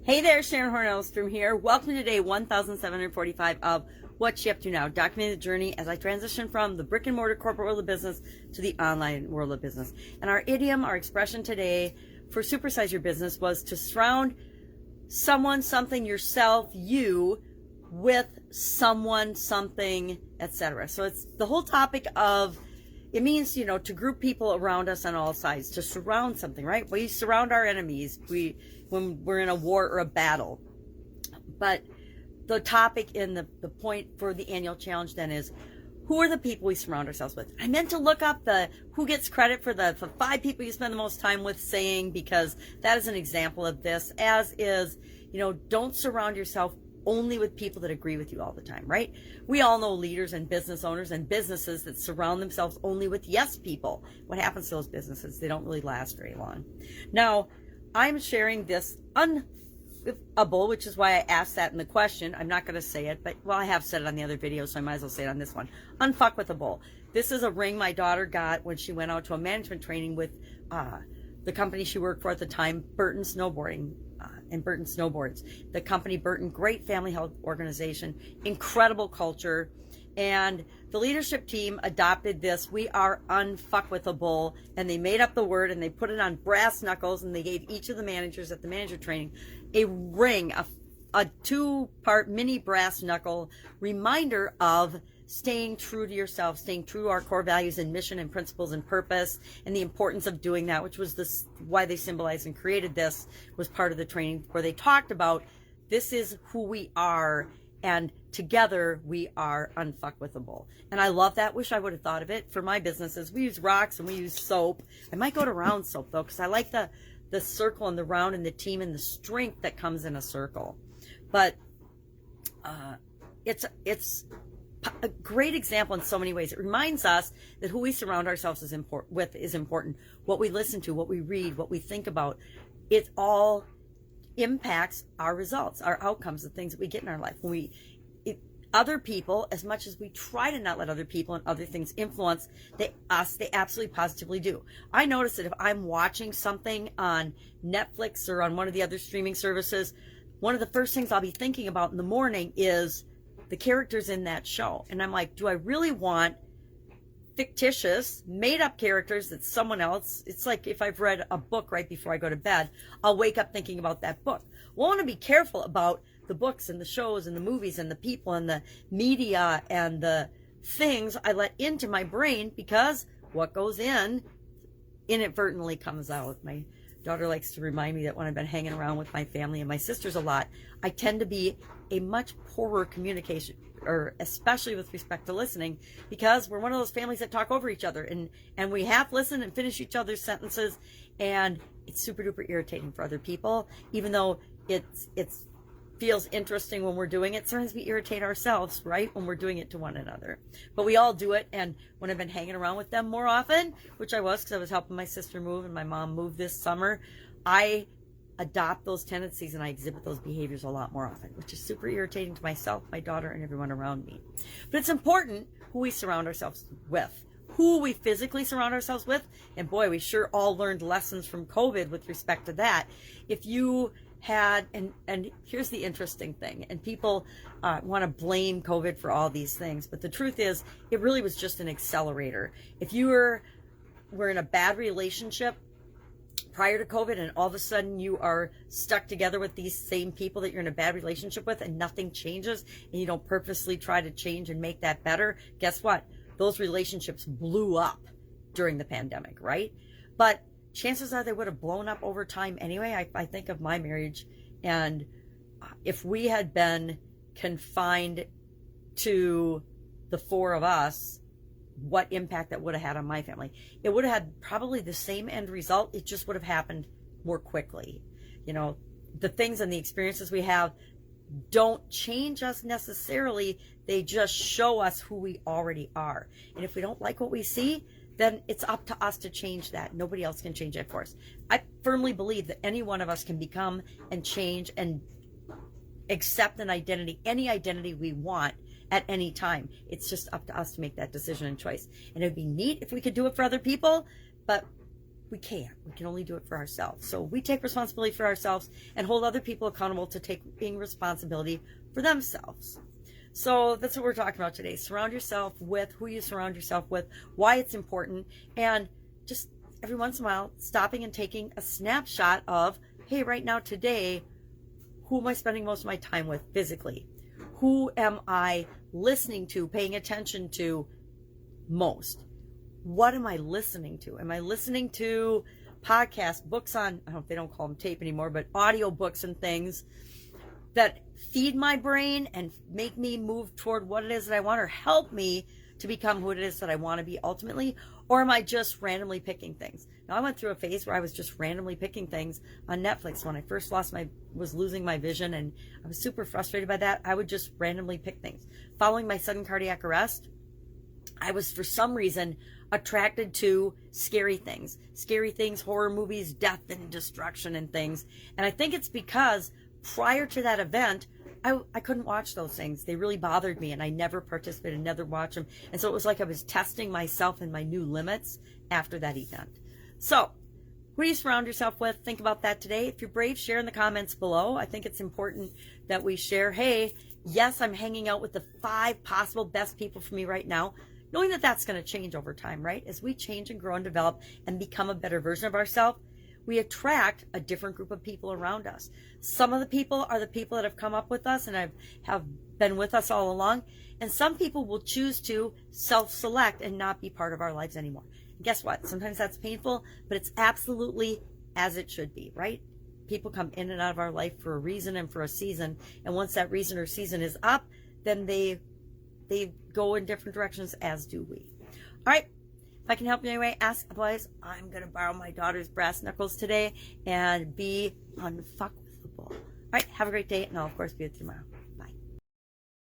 Hey there, Sharon Horne-Ellstrom here. Welcome to day 1745 of What's She Up To Now, documenting the journey as I transition from the brick and mortar corporate world of business to the online world of business. And our idiom, our expression today for supersize your business was to surround someone, something, yourself, you, with someone, something, etc. So it's the whole topic of, it means, to group people around us on all sides, to surround something, right? We surround our enemies when we're in a war or a battle. But the topic and the point for the annual challenge then is, who are the people we surround ourselves with? I meant to look up the who gets credit for the 5 people you spend the most time with saying, because that is an example of this, as is, don't surround yourself only with people that agree with you all the time, right? We all know leaders and business owners and businesses that surround themselves only with yes people. What happens to those businesses? They don't really last very long. Now, I'm sharing this unfuckable, which is why I asked that in the question. I'm not going to say it, but, I have said it on the other video, so I might as well say it on this one. Unfuckable. This is a ring my daughter got when she went out to a management training with the company she worked for at the time, Burton Snowboarding. And Burton Snowboards. The company Burton, great family health organization, incredible culture. And the leadership team adopted this, we are unfuckwithable, and they made up the word and they put it on brass knuckles, and they gave each of the managers at the manager training a ring, a 2-part mini brass knuckle reminder of staying true to yourself, staying true to our core values and mission and principles and purpose, and the importance of doing that, which was why they symbolized and created this, was part of the training where they talked about this is who we are, and together we are unfuckwithable. And I love that. Wish I would have thought of it for my businesses. We use rocks and we use soap. I might go to round soap though, because I like the circle and the round and the team and the strength that comes in a circle. But it's a great example in so many ways. It reminds us that who we surround ourselves is important. What we listen to, what we read, what we think about, it all impacts our results, our outcomes, the things that we get in our life. Other people, as much as we try to not let other people and other things influence us, they absolutely positively do. I notice that if I'm watching something on Netflix or on one of the other streaming services, one of the first things I'll be thinking about in the morning is the characters in that show. And I'm like, do I really want fictitious, made-up characters that someone else? It's like if I've read a book right before I go to bed, I'll wake up thinking about that book. Well, I want to be careful about the books and the shows and the movies and the people and the media and the things I let into my brain, because what goes in inadvertently comes out. My daughter likes to remind me that when I've been hanging around with my family and my sisters a lot, I tend to be a much poorer communication, or especially with respect to listening, because we're one of those families that talk over each other, and we half listen and finish each other's sentences, and it's super duper irritating for other people. Even though it feels interesting when we're doing it, sometimes we irritate ourselves, right, when we're doing it to one another. But we all do it. And when I've been hanging around with them more often, which I was because I was helping my sister move and my mom move this summer, I adopt those tendencies and I exhibit those behaviors a lot more often, which is super irritating to myself, my daughter, and everyone around me. But it's important who we surround ourselves with, who we physically surround ourselves with. And boy, we sure all learned lessons from COVID with respect to that. If you had, and here's the interesting thing, and people want to blame COVID for all these things, but the truth is it really was just an accelerator. If you were in a bad relationship prior to COVID, and all of a sudden you are stuck together with these same people that you're in a bad relationship with, and nothing changes, and you don't purposely try to change and make that better, guess what? Those relationships blew up during the pandemic, right? But chances are they would have blown up over time anyway. I think of my marriage, and if we had been confined to the 4 of us, what impact that would have had on my family. It would have had probably the same end result. It just would have happened more quickly. The things and the experiences we have don't change us necessarily. They just show us who we already are. And if we don't like what we see, then it's up to us to change that. Nobody else can change it for us. I firmly believe that any one of us can become and change and accept an identity, any identity we want, at any time. It's just up to us to make that decision and choice. And it would be neat if we could do it for other people, but we can't. We can only do it for ourselves. So we take responsibility for ourselves and hold other people accountable to taking responsibility for themselves. So that's what we're talking about today. Surround yourself with who you surround yourself with, why it's important, and just every once in a while stopping and taking a snapshot of, hey, right now, today, who am I spending most of my time with physically? Who am I listening to, paying attention to most? What am I listening to? Am I listening to podcasts, books on, I don't know if they don't call them tape anymore, but audio books and things that feed my brain and make me move toward what it is that I want, or help me to become who it is that I want to be ultimately? Or am I just randomly picking things? Now, I went through a phase where I was just randomly picking things on Netflix. When I first was losing my vision, and I was super frustrated by that, I would just randomly pick things. Following my sudden cardiac arrest, I was, for some reason, attracted to scary things, horror movies, death and destruction and things. And I think it's because prior to that event, I couldn't watch those things. They really bothered me, and I never participated, never watched them. And so it was like I was testing myself and my new limits after that event. So, who do you surround yourself with? Think about that today. If you're brave, share in the comments below. I think it's important that we share, hey, yes, I'm hanging out with the 5 possible best people for me right now, knowing that that's going to change over time, right? As we change and grow and develop and become a better version of ourselves, we attract a different group of people around us. Some of the people are the people that have come up with us and have been with us all along. And some people will choose to self-select and not be part of our lives anymore. And guess what? Sometimes that's painful, but it's absolutely as it should be, right? People come in and out of our life for a reason and for a season. And once that reason or season is up, then they go in different directions, as do we. All right. If I can help you anyway, ask, otherwise, I'm going to borrow my daughter's brass knuckles today and be unfuckwithable. All right, have a great day, and I'll, of course, be with you tomorrow.